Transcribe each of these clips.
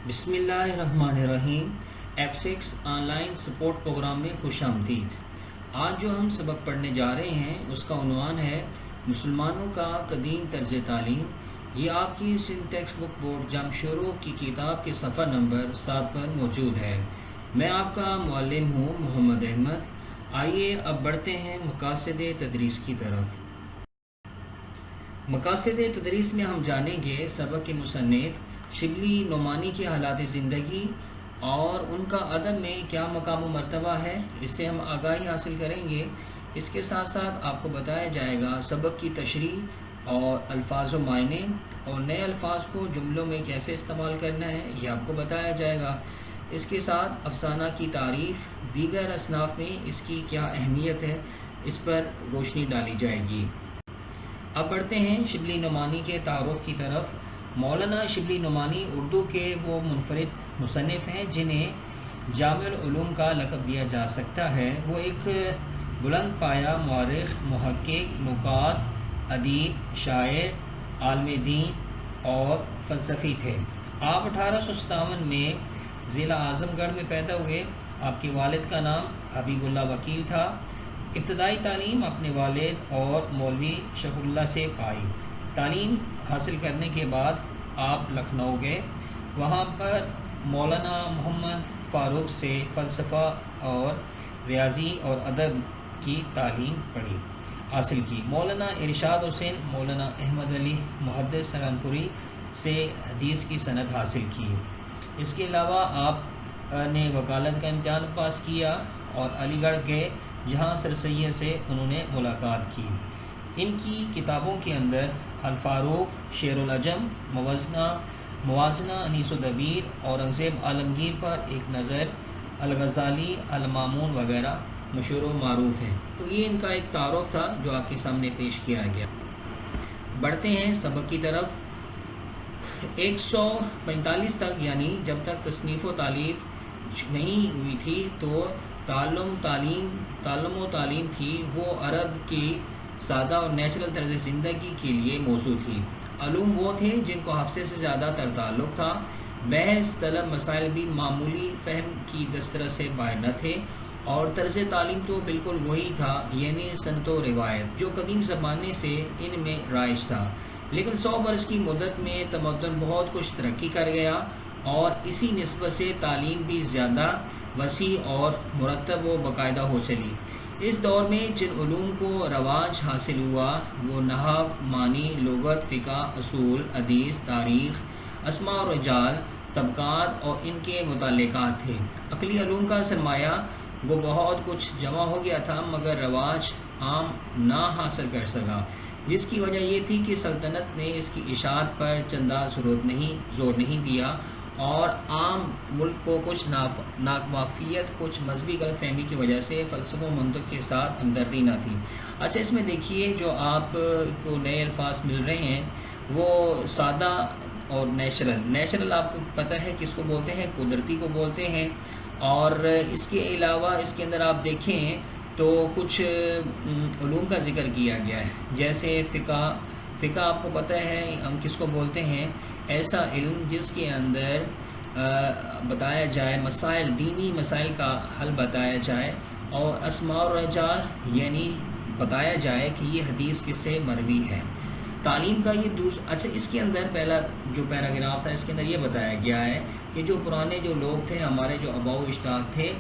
بسم اللہ الرحمن الرحیم۔ ایپسکس آن لائن سپورٹ پروگرام میں خوش آمدید۔ آج جو ہم سبق پڑھنے جا رہے ہیں اس کا عنوان ہے مسلمانوں کا قدیم طرز تعلیم۔ یہ آپ کی سندھ ٹیکسٹ بک بورڈ جمشورو کی کتاب کے صفحہ نمبر 7 پر موجود ہے۔ میں آپ کا معلم ہوں محمد احمد۔ آئیے اب بڑھتے ہیں مقاصد تدریس کی طرف۔ مقاصد تدریس میں ہم جانیں گے سبق کے مصنف شبلی نعمانی کے حالات زندگی اور ان کا ادب میں کیا مقام و مرتبہ ہے، اس سے ہم آگاہی حاصل کریں گے۔ اس کے ساتھ ساتھ آپ کو بتایا جائے گا سبق کی تشریح اور الفاظ و معنی، اور نئے الفاظ کو جملوں میں کیسے استعمال کرنا ہے یہ آپ کو بتایا جائے گا۔ اس کے ساتھ افسانہ کی تعریف، دیگر اصناف میں اس کی کیا اہمیت ہے، اس پر روشنی ڈالی جائے گی۔ اب بڑھتے ہیں شبلی نعمانی کے تعارف کی طرف۔ مولانا شبلی نعمانی اردو کے وہ منفرد مصنف ہیں جنہیں جامع العلوم کا لقب دیا جا سکتا ہے۔ وہ ایک بلند پایہ مورخ، محقق، نقاد، ادیب، شاعر، عالم دین اور فلسفی تھے۔ آپ 1857 میں ضلع اعظم گڑھ میں پیدا ہوئے۔ آپ کے والد کا نام حبیب اللہ وکیل تھا۔ ابتدائی تعلیم اپنے والد اور مولوی شفیع اللہ سے پائی۔ تعلیم حاصل کرنے کے بعد آپ لکھنؤ گئے۔ وہاں پر مولانا محمد فاروق سے فلسفہ اور ریاضی اور ادب کی تعلیم حاصل کی۔ مولانا ارشاد حسین، مولانا احمد علی محدث سہارنپوری سے حدیث کی سند حاصل کی۔ اس کے علاوہ آپ نے وکالت کا امتحان پاس کیا اور علی گڑھ گئے، جہاں سر سید سے انہوں نے ملاقات کی۔ ان کی کتابوں کے اندر الفاروق، شعر العجم، موازنہ انیس و دبیر، اورنگزیب عالمگیر پر ایک نظر، الغزالی، المامون وغیرہ مشہور و معروف ہیں۔ تو یہ ان کا ایک تعارف تھا جو آپ کے سامنے پیش کیا گیا۔ بڑھتے ہیں سبق کی طرف۔ 145 تک، یعنی جب تک تصنیف و تالیف نہیں ہوئی تھی تو تعلم و تعلیم تھی، وہ عرب کی سادہ اور نیچرل طرز زندگی کے لیے موضوع تھی۔ علوم وہ تھے جن کو حفظے سے زیادہ تر تعلق تھا۔ بحث طلب مسائل بھی معمولی فہم کی دسترس سے باہر نہ تھے، اور طرز تعلیم تو بالکل وہی تھا، یعنی سنت و روایت، جو قدیم زمانے سے ان میں رائج تھا۔ لیکن 100 برس کی مدت میں تمدن بہت کچھ ترقی کر گیا، اور اسی نسبت سے تعلیم بھی زیادہ وسیع اور مرتب و باقاعدہ ہو چلی۔ اس دور میں جن علوم کو رواج حاصل ہوا وہ نحو، معنی، لغت، فقہ، اصول، حدیث، تاریخ، اسماء و رجال، طبقات اور ان کے متعلقات تھے۔ عقلی علوم کا سرمایہ وہ بہت کچھ جمع ہو گیا تھا، مگر رواج عام نہ حاصل کر سکا، جس کی وجہ یہ تھی کہ سلطنت نے اس کی اشاعت پر چندہ زور نہیں دیا، اور عام ملک کو کچھ ناواقفیت، کچھ مذہبی غلط فہمی کی وجہ سے فلسفہ و منطق کے ساتھ ہمدردی نہ تھی۔ اچھا، اس میں دیکھیے جو آپ کو نئے الفاظ مل رہے ہیں وہ سادہ اور نیچرل آپ کو پتہ ہے کس کو بولتے ہیں، قدرتی کو بولتے ہیں۔ اور اس کے علاوہ اس کے اندر آپ دیکھیں تو کچھ علوم کا ذکر کیا گیا ہے، جیسے فقہ آپ کو پتہ ہے ہم کس کو بولتے ہیں، ایسا علم جس کے اندر بتایا جائے دینی مسائل کا حل بتایا جائے، اور اسماء و رجال یعنی بتایا جائے کہ یہ حدیث کس سے مروی ہے۔ تعلیم کا یہ اچھا، اس کے اندر پہلا جو پیراگراف تھا اس کے اندر یہ بتایا گیا ہے کہ جو پرانے جو لوگ تھے، ہمارے جو آباء و اجداد تھے،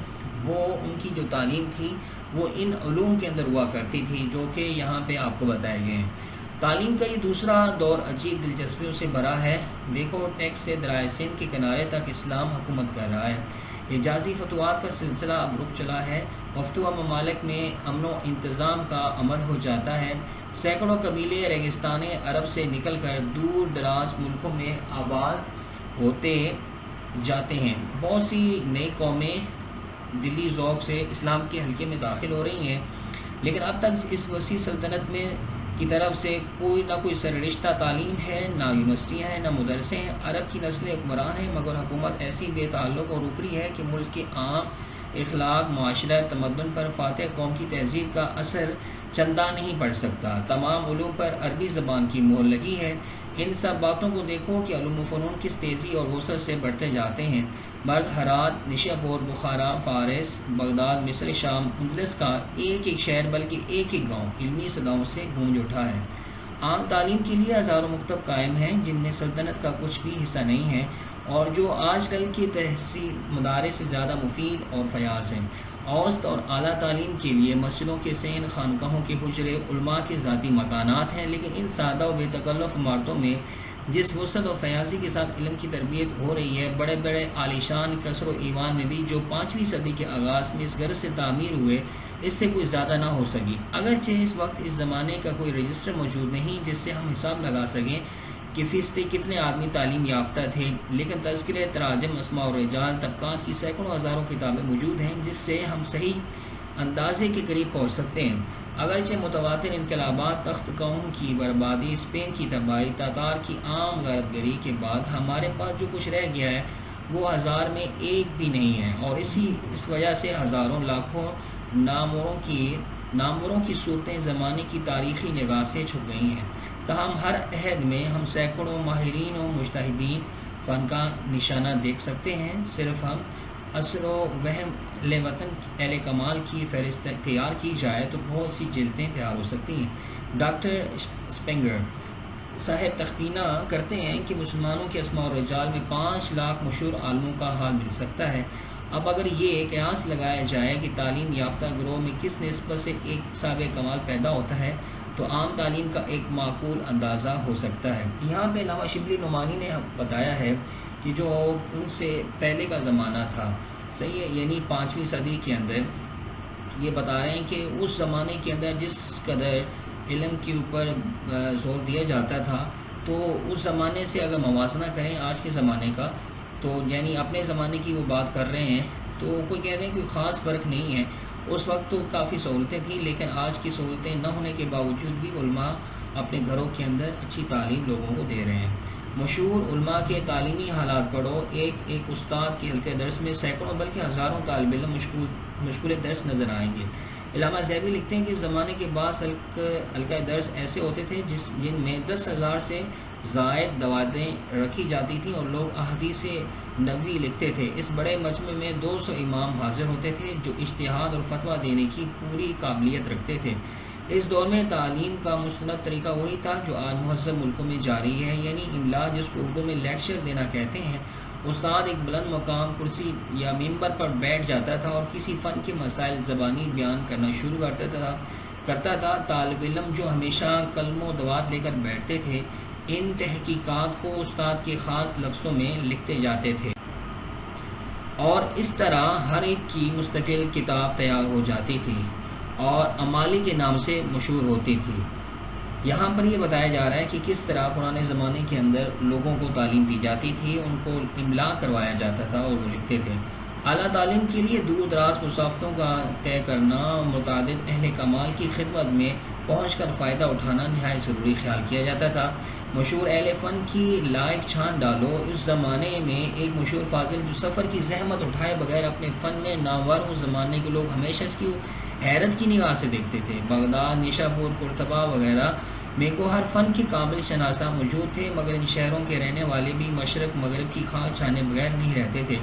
وہ ان کی جو تعلیم تھی وہ ان علوم کے اندر ہوا کرتی تھی، جو کہ یہاں پہ آپ کو بتائے گئے ہیں۔ تعلیم کا یہ دوسرا دور عجیب دلچسپیوں سے بھرا ہے۔ دیکھو، ٹیکس سے دریائے سندھ کے کنارے تک اسلام حکومت کر رہا ہے۔ حجازی فتوحات کا سلسلہ اب رک چلا ہے۔ مفتوحہ ممالک میں امن و انتظام کا عمل ہو جاتا ہے۔ سینکڑوں قبیلے ریگستان عرب سے نکل کر دور دراز ملکوں میں آباد ہوتے جاتے ہیں۔ بہت سی نئی قومیں دلی ذوق سے اسلام کے حلقے میں داخل ہو رہی ہیں، لیکن اب تک اس وسیع سلطنت میں کی طرف سے کوئی نہ کوئی سررشتہ تعلیم ہے، نہ یونیورسٹیاں ہیں، نہ مدرسے ہیں۔ عرب کی نسل حکمران ہیں، مگر حکومت ایسی بے تعلق اور اوپری ہے کہ ملک کے عام اخلاق، معاشرت، تمدن پر فاتح قوم کی تہذیب کا اثر چندہ نہیں پڑ سکتا۔ تمام علوم پر عربی زبان کی مہر لگی ہے۔ ان سب باتوں کو دیکھو کہ علوم و فنون کس تیزی اور وسعت سے بڑھتے جاتے ہیں۔ مرد ہرات، نشاپور، بخارا، فارس، بغداد، مصر، شام، اندلس کا ایک ایک شہر بلکہ ایک ایک گاؤں علمی صداؤں سے گونج اٹھا ہے۔ عام تعلیم کے لیے ہزاروں مکتب قائم ہیں جن میں سلطنت کا کچھ بھی حصہ نہیں ہے اور جو آج کل کی تحصیل مدارس سے زیادہ مفید اور فیاض ہیں۔ اوسط اور اعلیٰ تعلیم کے لیے مسجدوں کے سین، خانقاہوں کے حجرے، علماء کے ذاتی مکانات ہیں، لیکن ان سادہ و بے تکلف عمارتوں میں جس وسعت و فیاضی کے ساتھ علم کی تربیت ہو رہی ہے، بڑے بڑے عالیشان قصر و ایوان میں بھی جو 5ویں صدی کے آغاز میں اس غرض سے تعمیر ہوئے، اس سے کوئی زیادہ نہ ہو سکی۔ اگرچہ اس وقت اس زمانے کا کوئی رجسٹر موجود نہیں جس سے ہم حساب لگا سکیں کہ فیصد کتنے آدمی تعلیم یافتہ تھے، لیکن تذکرے، تراجم، اسماء و رجال، طبقات کی سینکڑوں ہزاروں کتابیں موجود ہیں جس سے ہم صحیح اندازے کے قریب پہنچ سکتے ہیں۔ اگرچہ متواتر انقلابات، تخت قوم کی بربادی، اسپین کی تباہی، تاتار کی عام غارت گری کے بعد ہمارے پاس جو کچھ رہ گیا ہے وہ 1000 میں ایک بھی نہیں ہے، اور اس وجہ سے ہزاروں لاکھوں ناموروں کی صورتیں زمانے کی تاریخی نگاہ سے چھپ گئی ہیں۔ تاہم ہر عہد میں ہم سینکڑوں ماہرین و مجتہدین فن کا نشانہ دیکھ سکتے ہیں۔ صرف ہم اثر و وہم وطن اہل کمال کی فہرست تیار کی جائے تو بہت سی جلدیں تیار ہو سکتی ہیں۔ ڈاکٹر اسپینگر صاحب تخمینہ کرتے ہیں کہ مسلمانوں کے اسماء و رجال میں 5 لاکھ مشہور عالموں کا حال مل سکتا ہے۔ اب اگر یہ قیاس لگایا جائے کہ تعلیم یافتہ گروہ میں کس نسبت سے ایک صاحب کمال پیدا ہوتا ہے تو عام تعلیم کا ایک معقول اندازہ ہو سکتا ہے۔ یہاں پہ علامہ شبلی نعمانی نے بتایا ہے کہ جو ان سے پہلے کا زمانہ تھا، صحیح ہے، یعنی 5ویں صدی کے اندر، یہ بتا رہے ہیں کہ اس زمانے کے اندر جس قدر علم کے اوپر زور دیا جاتا تھا تو اس زمانے سے اگر موازنہ کریں آج کے زمانے کا تو یعنی اپنے زمانے کی وہ بات کر رہے ہیں تو کوئی کہہ رہے ہیں کوئی خاص فرق نہیں ہے۔ اس وقت تو کافی سہولتیں تھیں لیکن آج کی سہولتیں نہ ہونے کے باوجود بھی علماء اپنے گھروں کے اندر اچھی تعلیم لوگوں کو دے رہے ہیں۔ مشہور علماء کے تعلیمی حالات پڑھو، ایک ایک استاد کے حلقہ درس میں سینکڑوں بلکہ ہزاروں طالب علم مشغول درس نظر آئیں گے۔ علامہ ذہبی لکھتے ہیں کہ زمانے کے بعض حلقہ درس ایسے ہوتے تھے جن میں 10,000 سے زائد دوادیں رکھی جاتی تھیں اور لوگ احادیث نبوی لکھتے تھے۔ اس بڑے مجمع میں 200 امام حاضر ہوتے تھے جو اجتہاد اور فتویٰ دینے کی پوری قابلیت رکھتے تھے۔ اس دور میں تعلیم کا مستند طریقہ وہی تھا جو آج مہذب ملکوں میں جاری ہے، یعنی املا، جس کو اردو میں لیکچر دینا کہتے ہیں۔ استاد ایک بلند مقام کرسی یا ممبر پر بیٹھ جاتا تھا اور کسی فن کے مسائل زبانی بیان کرنا شروع کرتا تھا۔ طالب علم جو ہمیشہ قلم و دوات لے کر بیٹھتے تھے ان تحقیقات کو استاد کے خاص لفظوں میں لکھتے جاتے تھے اور اس طرح ہر ایک کی مستقل کتاب تیار ہو جاتی تھی اور امالی کے نام سے مشہور ہوتی تھی۔ یہاں پر یہ بتایا جا رہا ہے کہ کس طرح پرانے زمانے کے اندر لوگوں کو تعلیم دی جاتی تھی، ان کو املا کروایا جاتا تھا اور وہ لکھتے تھے۔ اعلیٰ تعلیم کے لیے دور دراز مسافتوں کا طے کرنا، متعدد اہل کمال کی خدمت میں پہنچ کر فائدہ اٹھانا نہایت ضروری خیال کیا جاتا تھا۔ مشہور اہل فن کی لائف چھان ڈالو، اس زمانے میں ایک مشہور فاضل جو سفر کی زحمت اٹھائے بغیر اپنے فن میں نامور، اس زمانے کے لوگ ہمیشہ اس کی حیرت کی نگاہ سے دیکھتے تھے۔ بغداد، نشاپور، قرطبہ وغیرہ میں کو ہر فن کے قابل شناسہ موجود تھے، مگر ان شہروں کے رہنے والے بھی مشرق مغرب کی خاک چھانے بغیر نہیں رہتے تھے۔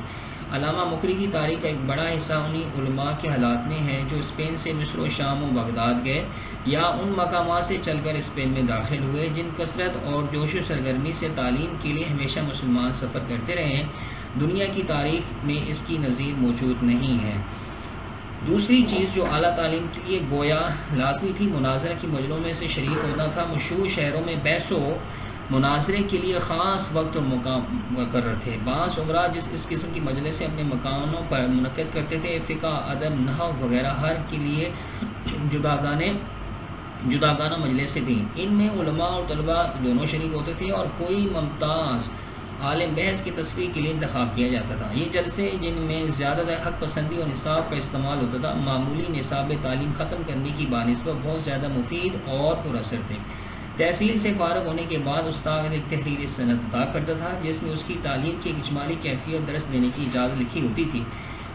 علامہ مقری کی تاریخ کا ایک بڑا حصہ انہی علماء کے حالات میں ہے جو اسپین سے مصر و شام و بغداد گئے یا ان مقامات سے چل کر اسپین میں داخل ہوئے جن کثرت اور جوش و سرگرمی سے تعلیم کے لیے ہمیشہ مسلمان سفر کرتے رہے ہیں۔ دنیا کی تاریخ میں اس کی نظیر موجود نہیں ہے۔ دوسری چیز جو اعلیٰ تعلیم کے لیے گویا لازمی تھی، مناظرہ کی مجلسوں میں سے شریک ہونا تھا۔ مشہور شہروں میں بحث و مناظرے کے لیے خاص وقت اور مقام مقرر تھے۔ بعض عمرہ اس قسم کی مجلسیں اپنے مکانوں پر منعقد کرتے تھے۔ فقہ، ادب، نحو وغیرہ ہر کے لیے جداگانہ مجلسیں تھیں۔ ان میں علماء اور طلباء دونوں شریک ہوتے تھے اور کوئی ممتاز عالم بحث کی تصفیہ کے لیے انتخاب کیا جاتا تھا۔ یہ جلسے جن میں زیادہ تر حق پسندی اور نصاب کا استعمال ہوتا تھا، معمولی نصاب تعلیم ختم کرنے کی بانسبت بہت زیادہ مفید اور پر اثر تھے۔ تحصیل سے فارغ ہونے کے بعد استاد ایک تحریری سند عطا کرتا تھا جس میں اس کی تعلیم کی ایک اجمالی کیفیت درس دینے کی اجازت لکھی ہوتی تھی۔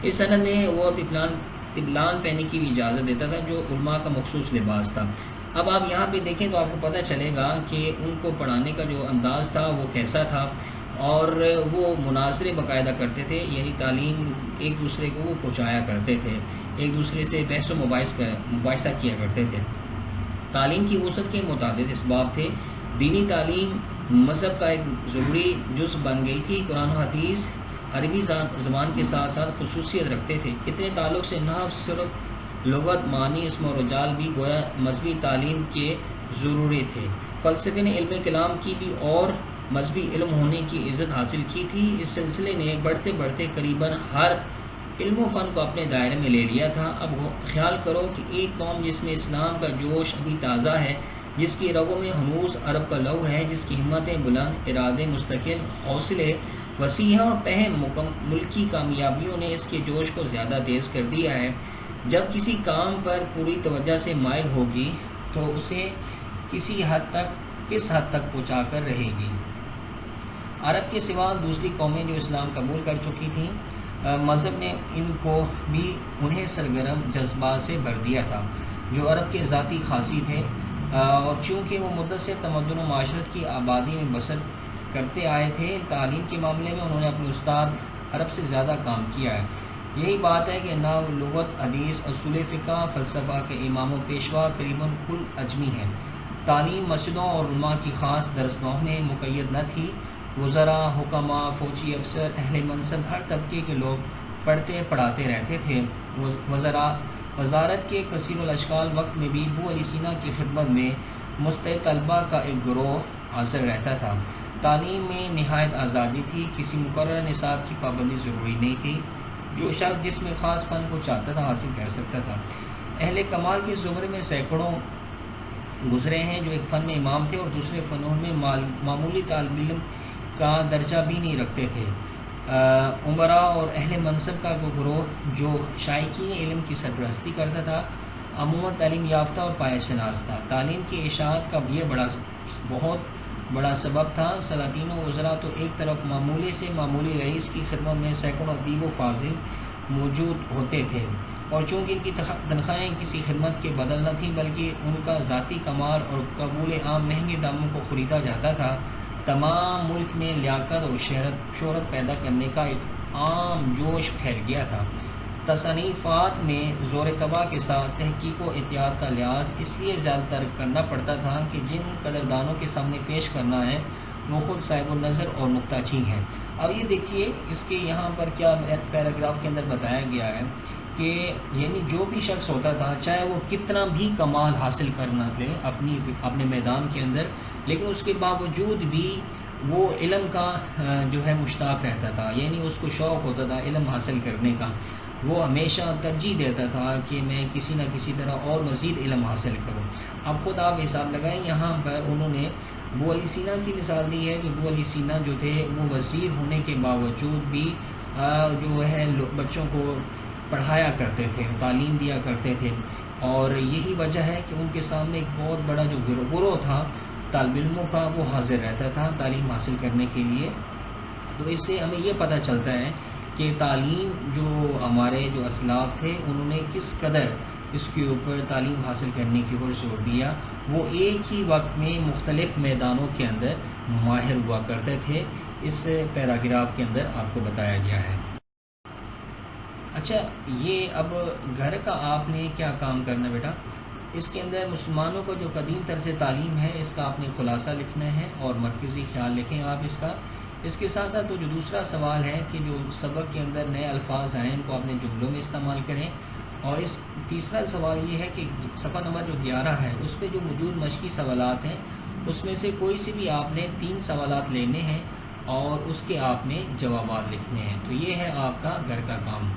اس سند میں وہ طبلان پہننے کی بھی اجازت دیتا تھا جو علماء کا مخصوص لباس تھا۔ اب آپ یہاں پہ دیکھیں تو آپ کو پتہ چلے گا کہ ان کو پڑھانے کا جو انداز تھا وہ کیسا تھا، اور وہ مناظرے باقاعدہ کرتے تھے، یعنی تعلیم ایک دوسرے کو وہ پہنچایا کرتے تھے، ایک دوسرے سے بحث و مباحثہ کیا کرتے تھے۔ تعلیم کی وسعت کے متعدد اسباب تھے۔ دینی تعلیم مذہب کا ایک ضروری جزء بن گئی تھی۔ قرآن و حدیث عربی زبان کے ساتھ ساتھ خصوصیت رکھتے تھے۔ اتنے تعلق سے نہ صرف لغت، معنی، اسم و رجال بھی گویا مذہبی تعلیم کے ضروری تھے۔ فلسفے نے علم کلام کی بھی اور مذہبی علم ہونے کی عزت حاصل کی تھی۔ اس سلسلے نے بڑھتے بڑھتے قریباً ہر علم و فن کو اپنے دائرے میں لے لیا تھا۔ اب خیال کرو کہ ایک قوم جس میں اسلام کا جوش ابھی تازہ ہے، جس کی رگوں میں ہنوز عرب کا لہو ہے، جس کی ہمتیں بلند، ارادے مستقل، حوصلے وسیع ہیں اور پہم ملکی کامیابیوں نے اس کے جوش کو زیادہ تیز کر دیا ہے، جب کسی کام پر پوری توجہ سے مائل ہوگی تو اسے کس حد تک پہنچا کر رہے گی۔ عرب کے سوا دوسری قومیں جو اسلام قبول کر چکی تھیں، مذہب نے ان کو بھی انہیں سرگرم جذبات سے بھر دیا تھا جو عرب کے ذاتی خاصی تھے، اور چونکہ وہ مدت سے تمدن و معاشرت کی آبادی میں بسر کرتے آئے تھے، تعلیم کے معاملے میں انہوں نے اپنے استاد عرب سے زیادہ کام کیا ہے۔ یہی بات ہے کہ نحو، لغت، حدیث، اصول فقہ، فلسفہ کے امام و پیشوا قریباً کل اجمی ہیں۔ تعلیم مسجدوں اور علماء کی خاص درسگاہوں میں مقید نہ تھی۔ وزراء، حکماء، فوجی افسر، اہل منصب، ہر طبقے کے لوگ پڑھتے پڑھاتے رہتے تھے۔ وزارت کے کثیر الاشکال وقت میں بھی ابو علی سینا کی خدمت میں مستعد طلباء کا ایک گروہ حاضر رہتا تھا۔ تعلیم میں نہایت آزادی تھی، کسی مقررہ نصاب کی پابندی ضروری نہیں تھی، جو شخص جس میں خاص فن کو چاہتا تھا حاصل کر سکتا تھا۔ اہل کمال کے زمرے میں سینکڑوں گزرے ہیں جو ایک فن میں امام تھے اور دوسرے فنون میں معمولی طالب علم کا درجہ بھی نہیں رکھتے تھے۔ امراء اور اہل منصب کا گروہ جو شائقین علم کی سرپرستی کرتا تھا، عموماً تعلیم یافتہ اور پایہ شناس تھا۔ تعلیم کی اشاعت کا یہ بہت بڑا سبب تھا۔ سلاطین و وزراء تو ایک طرف معمولی سے معمولی رئیس کی خدمت میں سینکڑوں ادیب و فاضل موجود ہوتے تھے، اور چونکہ ان کی تنخواہیں کسی خدمت کے بدل نہ تھیں بلکہ ان کا ذاتی کمال اور قبول عام مہنگے داموں کو خریدا جاتا تھا، تمام ملک میں لیاقت اور شہرت پیدا کرنے کا ایک عام جوش پھیل گیا تھا۔ تصنیفات میں زور طبع کے ساتھ تحقیق و احتیاط کا لحاظ اس لیے زیادہ تر کرنا پڑتا تھا کہ جن قدردانوں کے سامنے پیش کرنا ہے وہ خود صاحب النظر اور نکتہ چین ہیں۔ اب یہ دیکھیے اس کے یہاں پر کیا پیراگراف کے اندر بتایا گیا ہے کہ یعنی جو بھی شخص ہوتا تھا چاہے وہ کتنا بھی کمال حاصل کرنا لے اپنے میدان کے اندر، لیکن اس کے باوجود بھی وہ علم کا جو ہے مشتاق رہتا تھا، یعنی اس کو شوق ہوتا تھا علم حاصل کرنے کا۔ وہ ہمیشہ ترجیح دیتا تھا کہ میں کسی نہ کسی طرح اور مزید علم حاصل کروں۔ اب خود آپ حساب لگائیں، یہاں پر انہوں نے ابو علی سینا کی مثال دی ہے کہ ابو علی سینا جو تھے وہ وزیر ہونے کے باوجود بھی جو ہے بچوں کو پڑھایا کرتے تھے، تعلیم دیا کرتے تھے، اور یہی وجہ ہے کہ ان کے سامنے ایک بہت بڑا جو گروہ تھا طالب علموں کا وہ حاضر رہتا تھا تعلیم حاصل کرنے کے لیے۔ تو اس سے ہمیں یہ پتہ چلتا ہے کہ تعلیم جو ہمارے جو اسلاف تھے انہوں نے کس قدر اس کے اوپر تعلیم حاصل کرنے کے اوپر زور دیا۔ وہ ایک ہی وقت میں مختلف میدانوں کے اندر ماہر ہوا کرتے تھے، اس پیراگراف کے اندر آپ کو بتایا گیا ہے۔ اچھا، یہ اب گھر کا آپ نے کیا کام کرنا بیٹا، اس کے اندر مسلمانوں کا جو قدیم طرز تعلیم ہے اس کا آپ نے خلاصہ لکھنا ہے اور مرکزی خیال لکھیں آپ اس کا۔ اس کے ساتھ ساتھ جو دوسرا سوال ہے کہ جو سبق کے اندر نئے الفاظ آئیں ان کو اپنے جملوں میں استعمال کریں، اور اس تیسرا سوال یہ ہے کہ صفحہ نمبر جو 11 ہے اس پہ جو موجود مشقی سوالات ہیں اس میں سے کوئی سے بھی آپ نے 3 سوالات لینے ہیں اور اس کے آپ نے جوابات لکھنے ہیں۔ تو یہ ہے آپ کا گھر کا کام۔